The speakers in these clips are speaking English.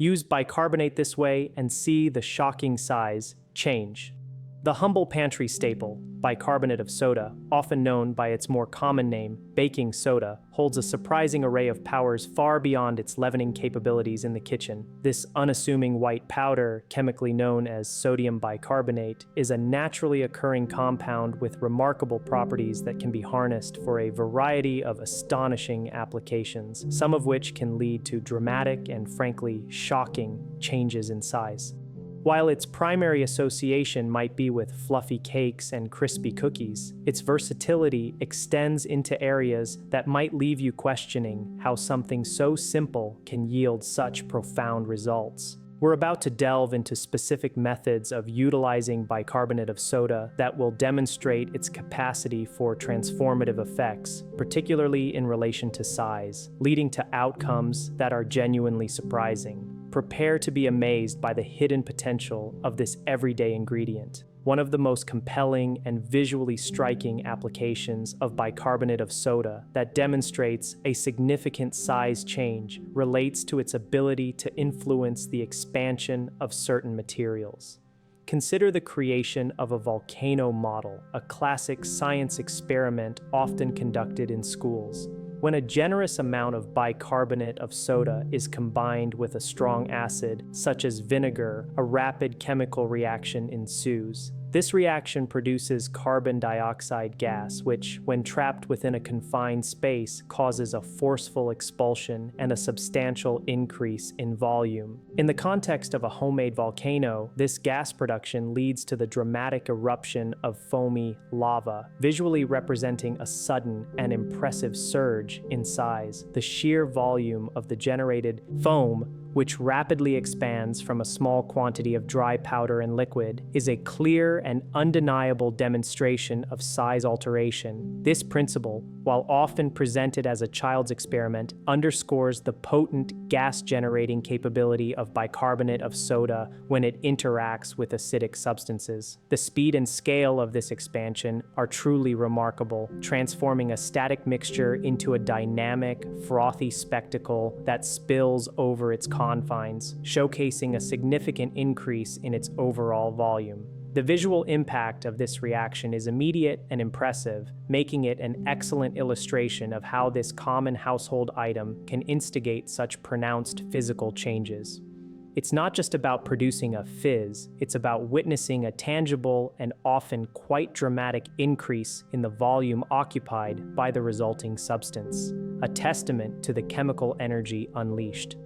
Use bicarbonate this way and see the shocking size change. The humble pantry staple, bicarbonate of soda, often known by its more common name, baking soda, holds a surprising array of powers far beyond its leavening capabilities in the kitchen. This unassuming white powder, chemically known as sodium bicarbonate, is a naturally occurring compound with remarkable properties that can be harnessed for a variety of astonishing applications, some of which can lead to dramatic and frankly shocking changes in size. While its primary association might be with fluffy cakes and crispy cookies, its versatility extends into areas that might leave you questioning how something so simple can yield such profound results. We're about to delve into specific methods of utilizing bicarbonate of soda that will demonstrate its capacity for transformative effects, particularly in relation to size, leading to outcomes that are genuinely surprising. Prepare to be amazed by the hidden potential of this everyday ingredient. One of the most compelling and visually striking applications of bicarbonate of soda that demonstrates a significant size change relates to its ability to influence the expansion of certain materials. Consider the creation of a volcano model, a classic science experiment often conducted in schools. When a generous amount of bicarbonate of soda is combined with a strong acid, such as vinegar, a rapid chemical reaction ensues. This reaction produces carbon dioxide gas, which, when trapped within a confined space, causes a forceful expulsion and a substantial increase in volume. In the context of a homemade volcano, this gas production leads to the dramatic eruption of foamy lava, visually representing a sudden and impressive surge in size. The sheer volume of the generated foam, which rapidly expands from a small quantity of dry powder and liquid, is a clear and undeniable demonstration of size alteration. This principle, while often presented as a child's experiment, underscores the potent gas-generating capability of bicarbonate of soda when it interacts with acidic substances. The speed and scale of this expansion are truly remarkable, transforming a static mixture into a dynamic, frothy spectacle that spills over its confines, showcasing a significant increase in its overall volume. The visual impact of this reaction is immediate and impressive, making it an excellent illustration of how this common household item can instigate such pronounced physical changes. It's not just about producing a fizz, it's about witnessing a tangible and often quite dramatic increase in the volume occupied by the resulting substance, a testament to the chemical energy unleashed.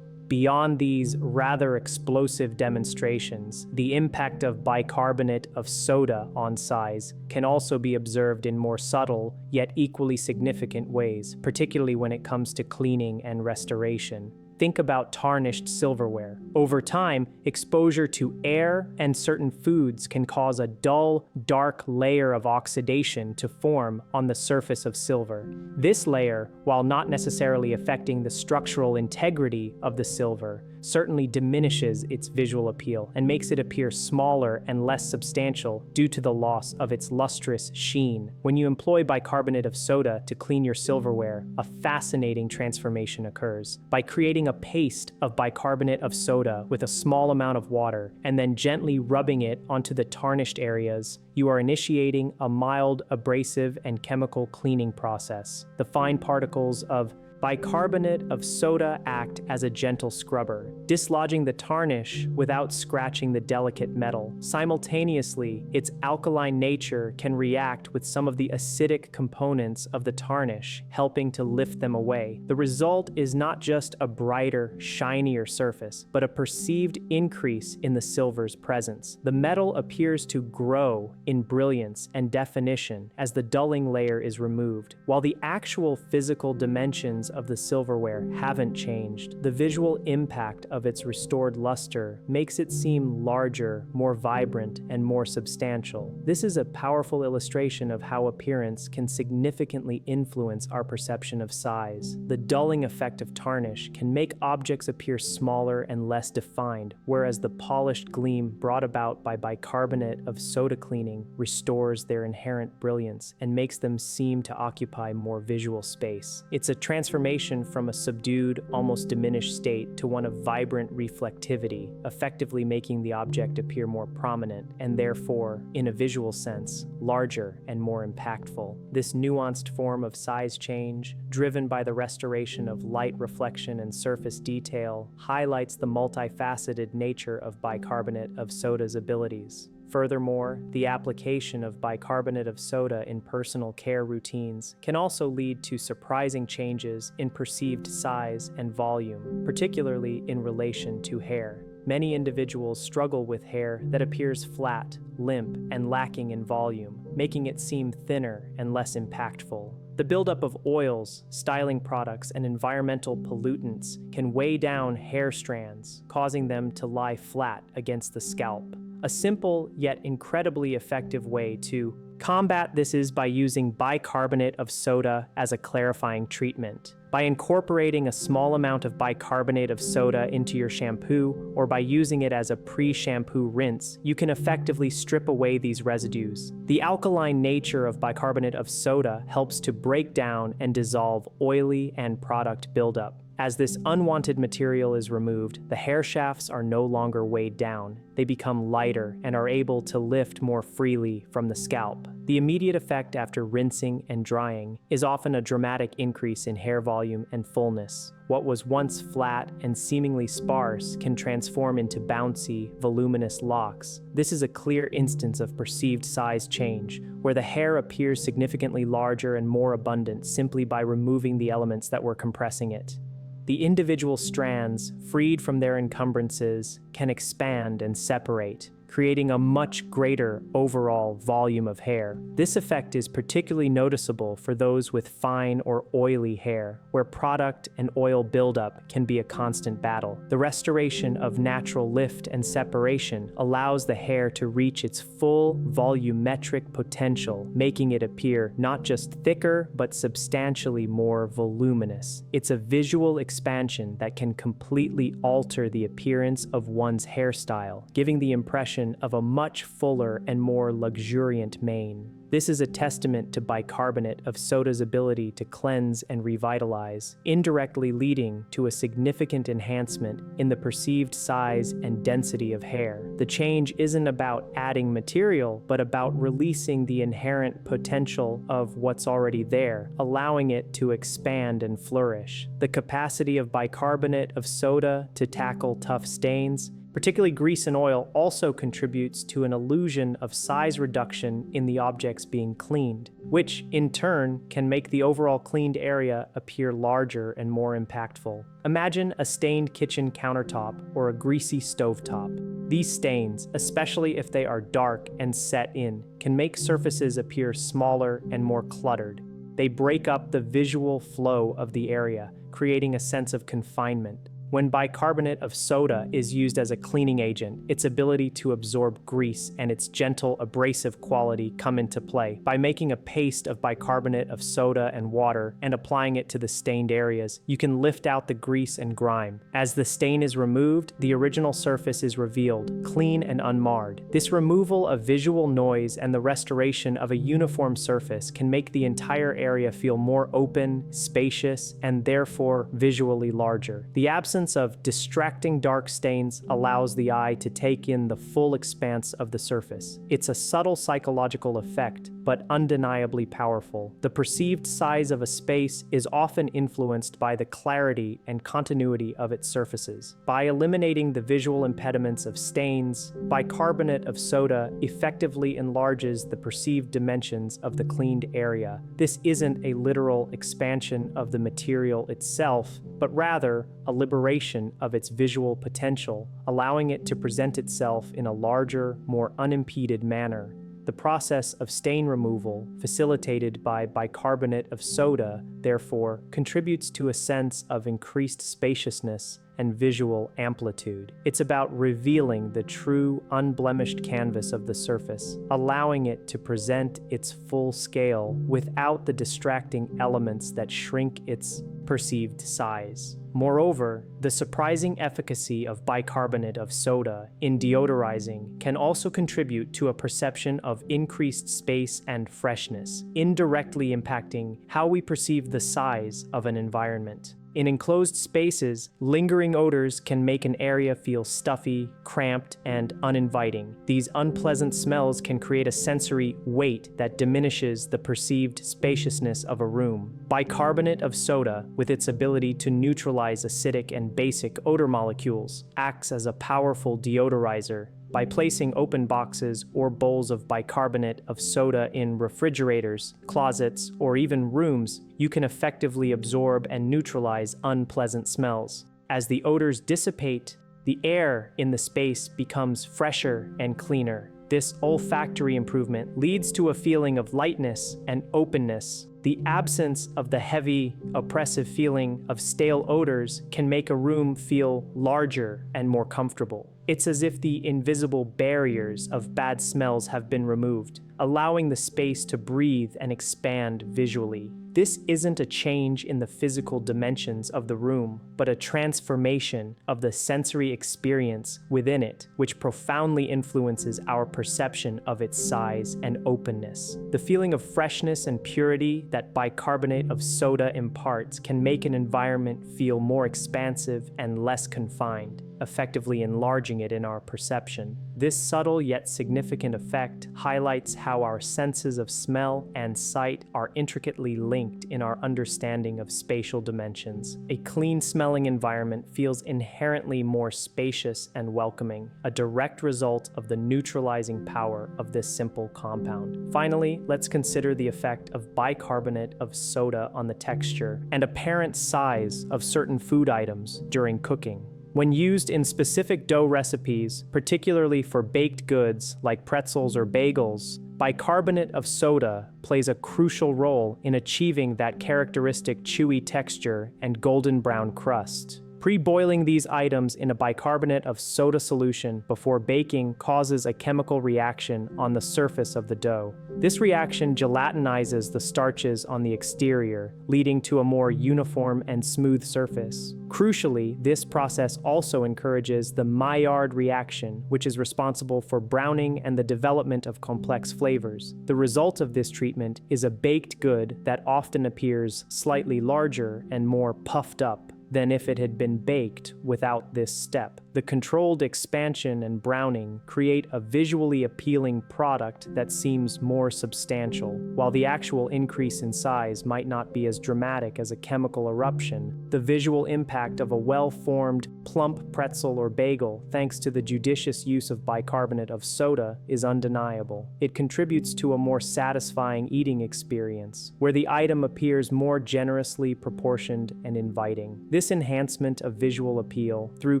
Beyond these rather explosive demonstrations, the impact of bicarbonate of soda on size can also be observed in more subtle, yet equally significant ways, particularly when it comes to cleaning and restoration. Think about tarnished silverware. Over time, exposure to air and certain foods can cause a dull, dark layer of oxidation to form on the surface of silver. This layer, while not necessarily affecting the structural integrity of the silver, certainly diminishes its visual appeal and makes it appear smaller and less substantial due to the loss of its lustrous sheen. When you employ bicarbonate of soda to clean your silverware, a fascinating transformation occurs. By creating a paste of bicarbonate of soda with a small amount of water and then gently rubbing it onto the tarnished areas, you are initiating a mild, abrasive, and chemical cleaning process. The fine particles of bicarbonate of soda act as a gentle scrubber, dislodging the tarnish without scratching the delicate metal. Simultaneously, its alkaline nature can react with some of the acidic components of the tarnish, helping to lift them away. The result is not just a brighter, shinier surface, but a perceived increase in the silver's presence. The metal appears to grow in brilliance and definition as the dulling layer is removed. While the actual physical dimensions of the silverware haven't changed, the visual impact of its restored luster makes it seem larger, more vibrant, and more substantial. This is a powerful illustration of how appearance can significantly influence our perception of size. The dulling effect of tarnish can make objects appear smaller and less defined, whereas the polished gleam brought about by bicarbonate of soda cleaning restores their inherent brilliance and makes them seem to occupy more visual space. It's a transformation transformation from a subdued, almost diminished state to one of vibrant reflectivity, effectively making the object appear more prominent and therefore, in a visual sense, larger and more impactful. This nuanced form of size change, driven by the restoration of light reflection and surface detail, highlights the multifaceted nature of bicarbonate of soda's abilities. Furthermore, the application of bicarbonate of soda in personal care routines can also lead to surprising changes in perceived size and volume, particularly in relation to hair. Many individuals struggle with hair that appears flat, limp, and lacking in volume, making it seem thinner and less impactful. The buildup of oils, styling products, and environmental pollutants can weigh down hair strands, causing them to lie flat against the scalp. A simple yet incredibly effective way to combat this is by using bicarbonate of soda as a clarifying treatment. By incorporating a small amount of bicarbonate of soda into your shampoo, or by using it as a pre-shampoo rinse, you can effectively strip away these residues. The alkaline nature of bicarbonate of soda helps to break down and dissolve oily and product buildup. As this unwanted material is removed, the hair shafts are no longer weighed down. They become lighter and are able to lift more freely from the scalp. The immediate effect after rinsing and drying is often a dramatic increase in hair volume and fullness. What was once flat and seemingly sparse can transform into bouncy, voluminous locks. This is a clear instance of perceived size change, where the hair appears significantly larger and more abundant simply by removing the elements that were compressing it. The individual strands, freed from their encumbrances, can expand and separate, creating a much greater overall volume of hair. This effect is particularly noticeable for those with fine or oily hair, where product and oil buildup can be a constant battle. The restoration of natural lift and separation allows the hair to reach its full volumetric potential, making it appear not just thicker, but substantially more voluminous. It's a visual expansion that can completely alter the appearance of one's hairstyle, giving the impression of a much fuller and more luxuriant mane. This is a testament to bicarbonate of soda's ability to cleanse and revitalize, indirectly leading to a significant enhancement in the perceived size and density of hair. The change isn't about adding material, but about releasing the inherent potential of what's already there, allowing it to expand and flourish. The capacity of bicarbonate of soda to tackle tough stains, particularly grease and oil, also contributes to an illusion of size reduction in the objects being cleaned, which, in turn, can make the overall cleaned area appear larger and more impactful. Imagine a stained kitchen countertop or a greasy stovetop. These stains, especially if they are dark and set in, can make surfaces appear smaller and more cluttered. They break up the visual flow of the area, creating a sense of confinement. When bicarbonate of soda is used as a cleaning agent, its ability to absorb grease and its gentle abrasive quality come into play. By making a paste of bicarbonate of soda and water and applying it to the stained areas, you can lift out the grease and grime. As the stain is removed, the original surface is revealed, clean and unmarred. This removal of visual noise and the restoration of a uniform surface can make the entire area feel more open, spacious, and therefore visually larger. The absence of distracting dark stains allows the eye to take in the full expanse of the surface. It's a subtle psychological effect, but undeniably powerful. The perceived size of a space is often influenced by the clarity and continuity of its surfaces. By eliminating the visual impediments of stains, bicarbonate of soda effectively enlarges the perceived dimensions of the cleaned area. This isn't a literal expansion of the material itself, but rather a liberation of its visual potential, allowing it to present itself in a larger, more unimpeded manner. The process of stain removal, facilitated by bicarbonate of soda, therefore, contributes to a sense of increased spaciousness and visual amplitude. It's about revealing the true, unblemished canvas of the surface, allowing it to present its full scale without the distracting elements that shrink its perceived size. Moreover, the surprising efficacy of bicarbonate of soda in deodorizing can also contribute to a perception of increased space and freshness, indirectly impacting how we perceive achieve the size of an environment. In enclosed spaces, lingering odors can make an area feel stuffy, cramped, and uninviting. These unpleasant smells can create a sensory weight that diminishes the perceived spaciousness of a room. Bicarbonate of soda, with its ability to neutralize acidic and basic odor molecules, acts as a powerful deodorizer. By placing open boxes or bowls of bicarbonate of soda in refrigerators, closets, or even rooms, you can effectively absorb and neutralize unpleasant smells. As the odors dissipate, the air in the space becomes fresher and cleaner. This olfactory improvement leads to a feeling of lightness and openness. The absence of the heavy, oppressive feeling of stale odors can make a room feel larger and more comfortable. It's as if the invisible barriers of bad smells have been removed, allowing the space to breathe and expand visually. This isn't a change in the physical dimensions of the room, but a transformation of the sensory experience within it, which profoundly influences our perception of its size and openness. The feeling of freshness and purity that bicarbonate of soda imparts can make an environment feel more expansive and less confined, effectively enlarging it in our perception. This subtle yet significant effect highlights how our senses of smell and sight are intricately linked in our understanding of spatial dimensions. A clean-smelling environment feels inherently more spacious and welcoming, a direct result of the neutralizing power of this simple compound. Finally, let's consider the effect of bicarbonate of soda on the texture and apparent size of certain food items during cooking. When used in specific dough recipes, particularly for baked goods like pretzels or bagels, bicarbonate of soda plays a crucial role in achieving that characteristic chewy texture and golden brown crust. Pre-boiling these items in a bicarbonate of soda solution before baking causes a chemical reaction on the surface of the dough. This reaction gelatinizes the starches on the exterior, leading to a more uniform and smooth surface. Crucially, this process also encourages the Maillard reaction, which is responsible for browning and the development of complex flavors. The result of this treatment is a baked good that often appears slightly larger and more puffed up than if it had been baked without this step. The controlled expansion and browning create a visually appealing product that seems more substantial. While the actual increase in size might not be as dramatic as a chemical eruption, the visual impact of a well-formed, plump pretzel or bagel, thanks to the judicious use of bicarbonate of soda, is undeniable. It contributes to a more satisfying eating experience, where the item appears more generously proportioned and inviting. This enhancement of visual appeal through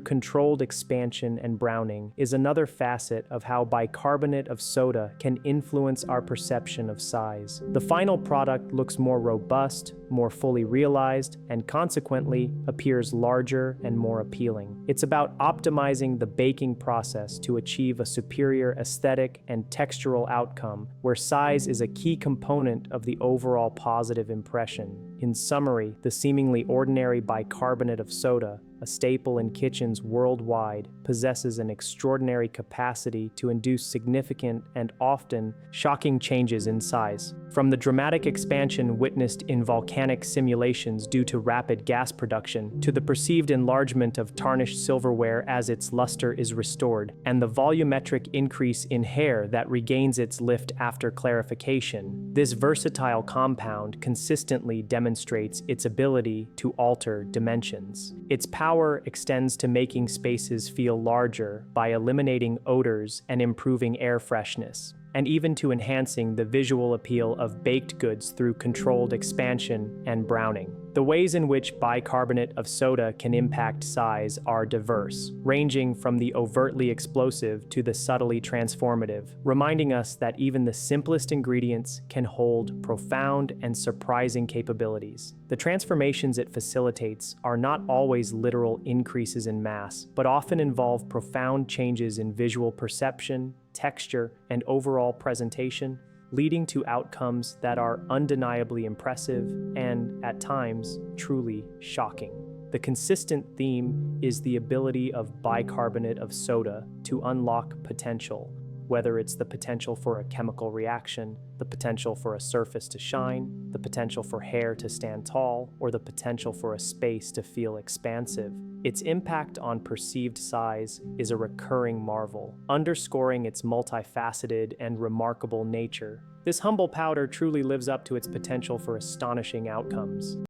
controlled expansion and browning is another facet of how bicarbonate of soda can influence our perception of size. The final product looks more robust, more fully realized, and consequently appears larger and more appealing. It's about optimizing the baking process to achieve a superior aesthetic and textural outcome, where size is a key component of the overall positive impression. In summary, the seemingly ordinary bicarbonate of soda, a staple in kitchens worldwide, possesses an extraordinary capacity to induce significant and often shocking changes in size. From the dramatic expansion witnessed in volcanic simulations due to rapid gas production, to the perceived enlargement of tarnished silverware as its luster is restored, and the volumetric increase in hair that regains its lift after clarification, this versatile compound consistently demonstrates its ability to alter dimensions. Its power extends to making spaces feel larger by eliminating odors and improving air freshness, and even to enhancing the visual appeal of baked goods through controlled expansion and browning. The ways in which bicarbonate of soda can impact size are diverse, ranging from the overtly explosive to the subtly transformative, reminding us that even the simplest ingredients can hold profound and surprising capabilities. The transformations it facilitates are not always literal increases in mass, but often involve profound changes in visual perception, texture, and overall presentation, leading to outcomes that are undeniably impressive and, at times, truly shocking. The consistent theme is the ability of bicarbonate of soda to unlock potential, whether it's the potential for a chemical reaction, the potential for a surface to shine, the potential for hair to stand tall, or the potential for a space to feel expansive. Its impact on perceived size is a recurring marvel, underscoring its multifaceted and remarkable nature. This humble powder truly lives up to its potential for astonishing outcomes.